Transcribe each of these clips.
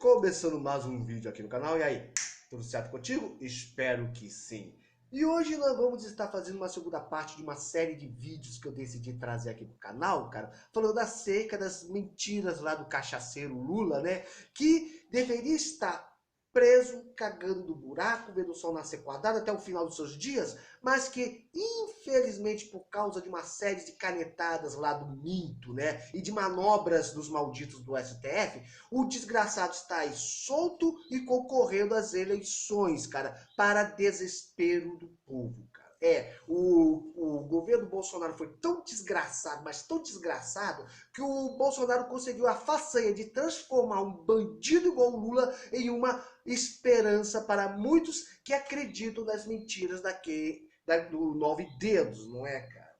Começando mais um vídeo aqui no canal. E aí, tudo certo contigo? Espero que sim. E hoje nós vamos estar fazendo uma segunda parte de uma série de vídeos que eu decidi trazer aqui pro canal, cara, falando acerca das mentiras lá do cachaceiro Lula, né? Que deveria estar preso, cagando do buraco, vendo o sol nascer quadrado até o final dos seus dias, mas que, infelizmente, por causa de uma série de canetadas lá do Minto, né, e de manobras dos malditos do STF, o desgraçado está aí solto e concorrendo às eleições, cara, para desespero do povo, cara. O governo Bolsonaro foi tão desgraçado, mas tão desgraçado, que o Bolsonaro conseguiu a façanha de transformar um bandido igual o Lula em uma esperança para muitos que acreditam nas mentiras do Nove Dedos, não é, cara?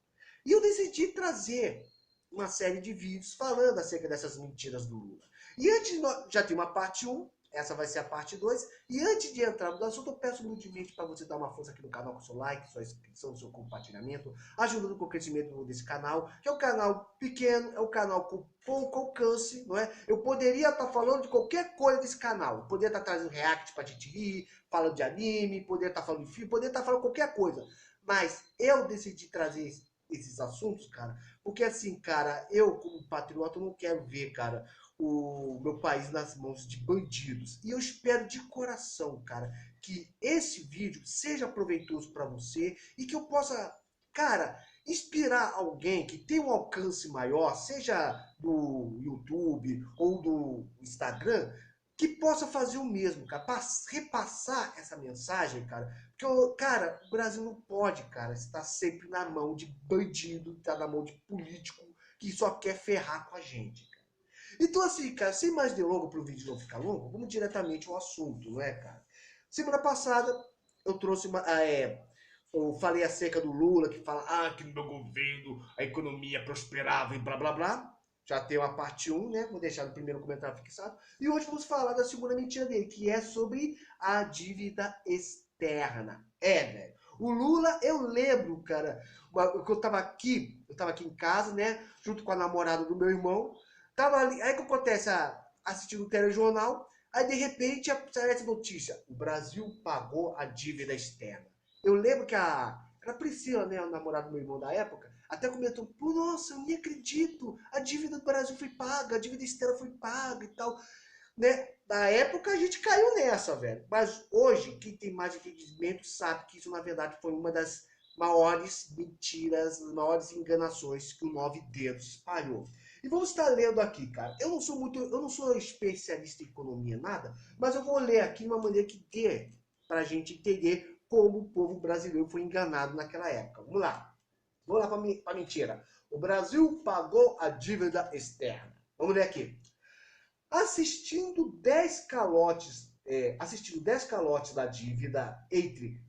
E eu decidi trazer uma série de vídeos falando acerca dessas mentiras do Lula. E antes, já tem uma parte 1, essa vai ser a parte 2. E antes de entrar no assunto, eu peço humildemente para você dar uma força aqui no canal com seu like, sua inscrição, seu compartilhamento, ajudando com o crescimento desse canal, que é um canal pequeno, é um canal com pouco alcance, não é? Eu poderia estar falando de qualquer coisa desse canal. Eu poderia estar trazendo react pra gente rir, falando de anime, poderia estar falando de filme, poderia estar falando qualquer coisa. Mas eu decidi trazer esses assuntos, cara, porque assim, cara, eu como patriota não quero ver, cara, o meu país nas mãos de bandidos. E eu espero de coração, cara, que esse vídeo seja proveitoso para você e que eu possa, cara, inspirar alguém que tem um alcance maior, seja do YouTube ou do Instagram, que possa fazer o mesmo, cara, repassar essa mensagem, cara, porque, cara, o Brasil não pode, cara, estar sempre na mão de bandido, estar na mão de político que só quer ferrar com a gente. Então, assim, cara, sem mais delongas para o vídeo não ficar longo, vamos diretamente ao assunto, não é, cara? Semana passada eu trouxe eu falei acerca do Lula, que fala, que no meu governo a economia prosperava e blá blá blá. Já tem uma parte 1, né? Vou deixar no primeiro comentário fixado. E hoje vamos falar da segunda mentira dele, que é sobre a dívida externa. Velho. O Lula, eu lembro, cara, que eu tava aqui em casa, né? Junto com a namorada do meu irmão. Tava ali, aí que acontece, assistindo o telejornal, aí de repente aparece essa notícia: o Brasil pagou a dívida externa. Eu lembro que era a Priscila, né, a namorada do meu irmão da época, até comentou: pô, nossa, eu nem acredito, a dívida do Brasil foi paga, a dívida externa foi paga e tal. Né? Na época a gente caiu nessa, velho. Mas hoje, quem tem mais entendimento sabe que isso na verdade foi uma das maiores mentiras, maiores enganações que o Nove Dedos espalhou. E vamos estar lendo aqui, cara. Eu não sou especialista em economia, nada, mas eu vou ler aqui de uma maneira que dê pra gente entender como o povo brasileiro foi enganado naquela época. Vamos lá. Vamos lá pra mentira. O Brasil pagou a dívida externa. Vamos ler aqui. Assistindo 10 calotes da dívida entre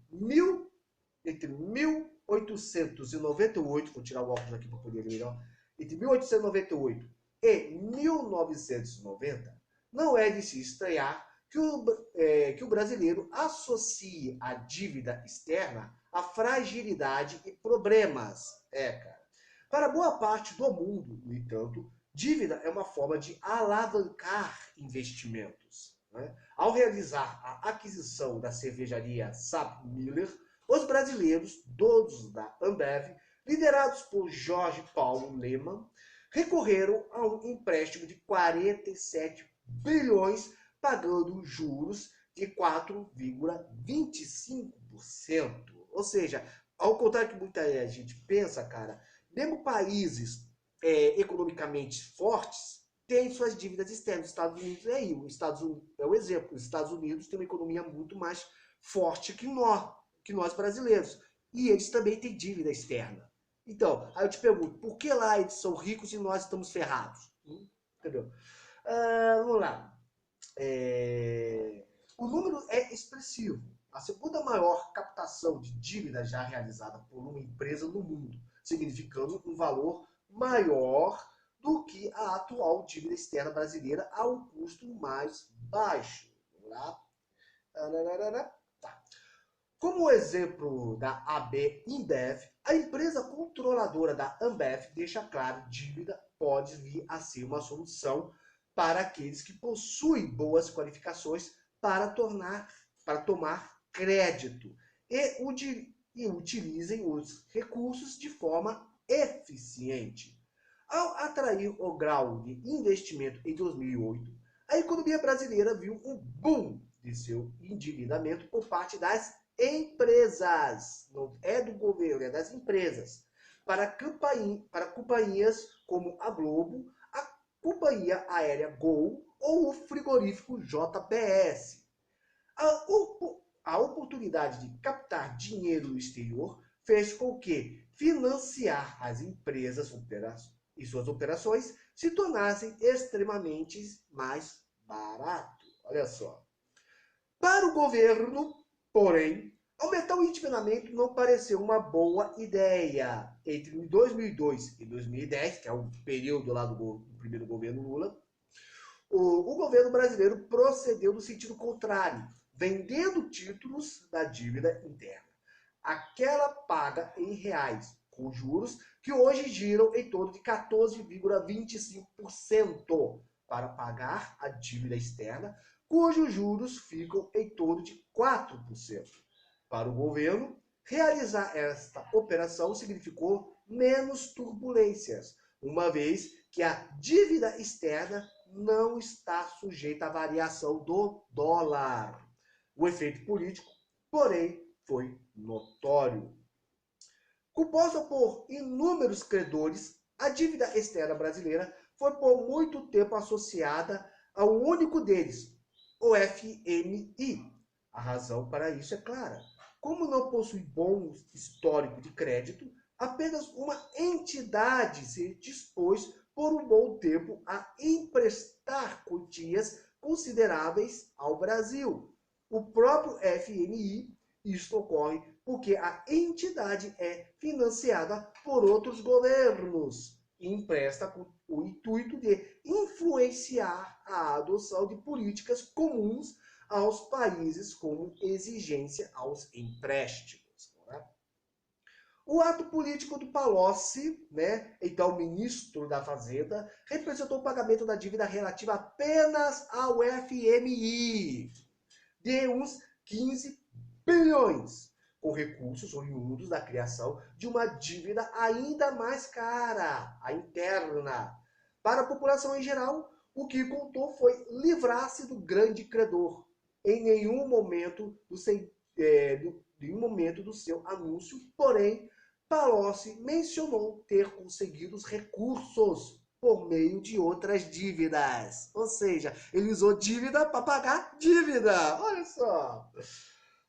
1898, vou tirar o óculos aqui para poder ler melhor, entre 1898 e 1990, não é de se estranhar que o brasileiro associe a dívida externa à fragilidade e problemas. Cara. Para boa parte do mundo, no entanto, dívida é uma forma de alavancar investimentos. Né? Ao realizar a aquisição da cervejaria SAP Miller, os brasileiros, donos da Ambev, liderados por Jorge Paulo Lemann, recorreram a um empréstimo de 47 bilhões, pagando juros de 4,25%. Ou seja, ao contrário que muita gente pensa, cara, mesmo países economicamente fortes têm suas dívidas externas. Os Estados Unidos é aí. Os Estados Unidos é o exemplo. Os Estados Unidos têm uma economia muito mais forte que nós brasileiros. E eles também têm dívida externa. Então, aí eu te pergunto, por que lá eles são ricos e nós estamos ferrados? Entendeu? Vamos lá. O número é expressivo. A segunda maior captação de dívida já realizada por uma empresa no mundo, significando um valor maior do que a atual dívida externa brasileira a um custo mais baixo. Tá. Como exemplo da AB InBev, a empresa controladora da Ambev deixa claro que dívida pode vir a ser uma solução para aqueles que possuem boas qualificações para tomar crédito e utilizem os recursos de forma eficiente. Ao atrair o grau de investimento em 2008, a economia brasileira viu um boom de seu endividamento por parte das empresas. Não é do governo, é das empresas. Para companhias como a Globo, a companhia aérea Gol ou o frigorífico JBS. A oportunidade de captar dinheiro no exterior fez com que financiar as empresas e suas operações se tornassem extremamente mais barato. Olha só. Para o governo, porém, aumentar o endividamento não pareceu uma boa ideia. Entre 2002 e 2010, que é o período lá do primeiro governo Lula, o governo brasileiro procedeu no sentido contrário, vendendo títulos da dívida interna. Aquela paga em reais, com juros que hoje giram em torno de 14,25% para pagar a dívida externa, cujos juros ficam em torno de 4%. Para o governo, realizar esta operação significou menos turbulências, uma vez que a dívida externa não está sujeita à variação do dólar. O efeito político, porém, foi notório. Composta por inúmeros credores, a dívida externa brasileira foi por muito tempo associada a um único deles, o FMI. A razão para isso é clara. Como não possui bom histórico de crédito, apenas uma entidade se dispôs por um bom tempo a emprestar quantias consideráveis ao Brasil. O próprio FMI, isso ocorre porque a entidade é financiada por outros governos e empresta com o intuito de influenciar a adoção de políticas comuns aos países como exigência aos empréstimos. Né? O ato político do Palocci, então ministro da Fazenda, representou o pagamento da dívida relativa apenas ao FMI de uns 15 bilhões, com recursos oriundos da criação de uma dívida ainda mais cara, a interna. Para a população em geral, o que contou foi livrar-se do grande credor. Em nenhum momento do seu anúncio, porém, Palocci mencionou ter conseguido os recursos por meio de outras dívidas. Ou seja, ele usou dívida para pagar dívida. Olha só.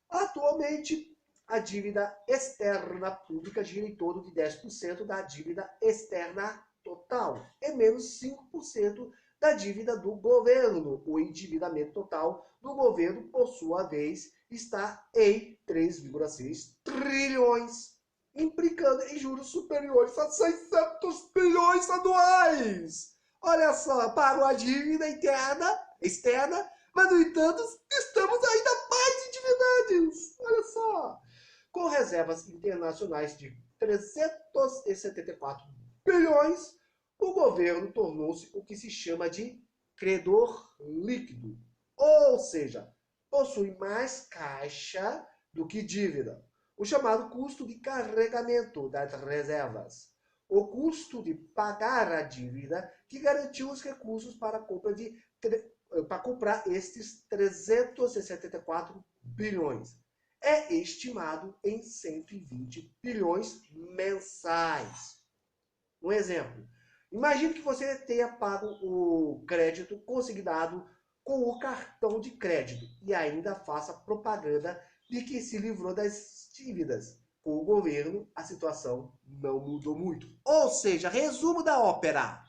Atualmente, a dívida externa pública gira em torno de 10% da dívida externa total e menos 5% da dívida do governo. O endividamento total do governo, por sua vez, está em 3,6 trilhões, implicando em juros superiores a 600 bilhões anuais. Olha só, pagou a dívida externa, mas, no entanto, estamos ainda mais endividados. Olha só. Com reservas internacionais de 374 bilhões, o governo tornou-se o que se chama de credor líquido. Ou seja, possui mais caixa do que dívida. O chamado custo de carregamento das reservas. O custo de pagar a dívida que garantiu os recursos para comprar estes 374 bilhões. É estimado em 120 bilhões mensais. Um exemplo. Imagine que você tenha pago o crédito consignado com o cartão de crédito e ainda faça propaganda de que se livrou das dívidas. Com o governo, a situação não mudou muito. Ou seja, resumo da ópera.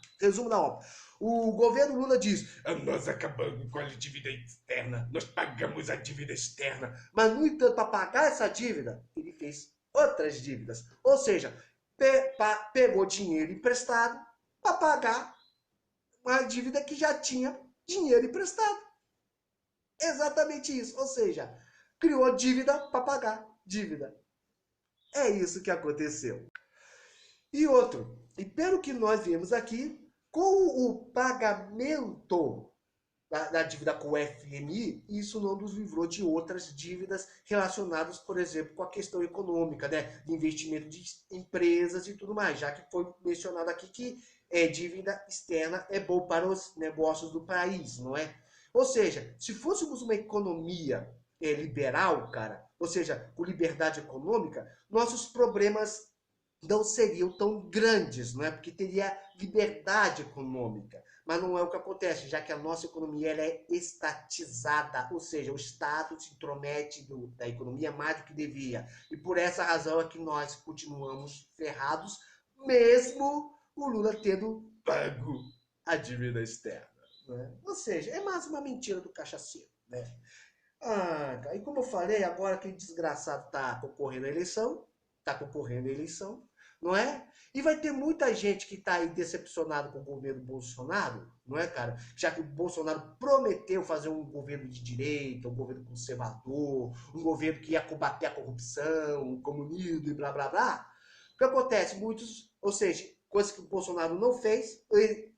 O governo Lula diz: nós acabamos com a dívida externa, nós pagamos a dívida externa. Mas, no entanto, para pagar essa dívida, ele fez outras dívidas. Ou seja, pegou dinheiro emprestado para pagar uma dívida que já tinha dinheiro emprestado. Exatamente isso. Ou seja, criou dívida para pagar dívida. É isso que aconteceu. E pelo que nós vemos aqui, Com o pagamento da dívida com o FMI, isso não nos livrou de outras dívidas relacionadas, por exemplo, com a questão econômica, né? De investimento de empresas e tudo mais, já que foi mencionado aqui que dívida externa é bom para os negócios do país, não é? Ou seja, se fôssemos uma economia liberal, cara, ou seja, com liberdade econômica, nossos problemas não seriam tão grandes, não é? Porque teria liberdade econômica. Mas não é o que acontece, já que a nossa economia ela é estatizada, ou seja, o Estado se intromete da economia mais do que devia. E por essa razão é que nós continuamos ferrados, mesmo o Lula tendo pago a dívida externa. Né? Ou seja, é mais uma mentira do cachaceiro. Né? E como eu falei, agora aquele desgraçado está concorrendo à eleição, não é? E vai ter muita gente que está aí decepcionado com o governo Bolsonaro, não é, cara? Já que o Bolsonaro prometeu fazer um governo de direita, um governo conservador, um governo que ia combater a corrupção, o comunismo e blá blá blá. O que acontece? Muitos, ou seja, coisa que o Bolsonaro não fez.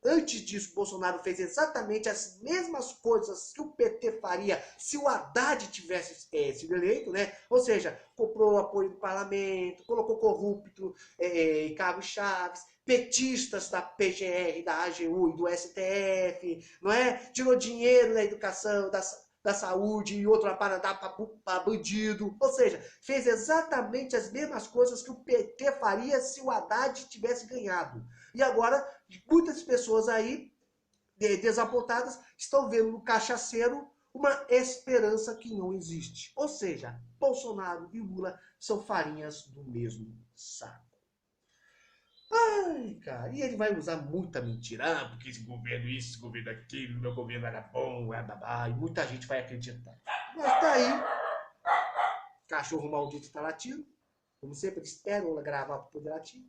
Antes disso, o Bolsonaro fez exatamente as mesmas coisas que o PT faria se o Haddad tivesse sido eleito, né? Ou seja, comprou o apoio do parlamento, colocou corrupto em cargos chaves, petistas da PGR, da AGU e do STF, não é? Tirou dinheiro da educação, da saúde e outra para dar para bandido. Ou seja, fez exatamente as mesmas coisas que o PT faria se o Haddad tivesse ganhado. E agora, muitas pessoas aí, desapontadas, estão vendo no cachaceiro uma esperança que não existe. Ou seja, Bolsonaro e Lula são farinhas do mesmo saco. Ai, cara, e ele vai usar muita mentira. Porque esse governo isso, esse governo aquilo, meu governo era bom, babá, e muita gente vai acreditar. Mas tá aí, cachorro maldito tá latindo. Como sempre, eles esperam gravar para poder latir.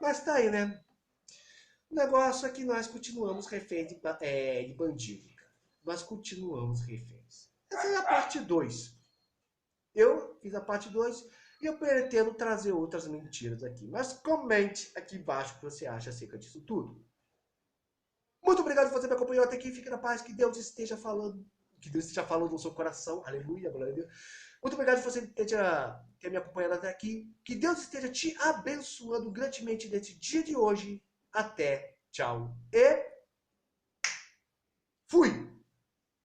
Mas tá aí, né? O negócio é que nós continuamos reféns de bandido, cara. Nós continuamos reféns. Essa é a parte 2. Eu fiz a parte 2 e eu pretendo trazer outras mentiras aqui. Mas comente aqui embaixo o que você acha acerca disso tudo. Muito obrigado por você me acompanhou até aqui. Fique na paz. Que Deus esteja falando. Que Deus esteja falando no seu coração. Aleluia, glória a Deus. Muito obrigado por você ter me acompanhado até aqui. Que Deus esteja te abençoando grandemente nesse dia de hoje. Até. Tchau. E fui!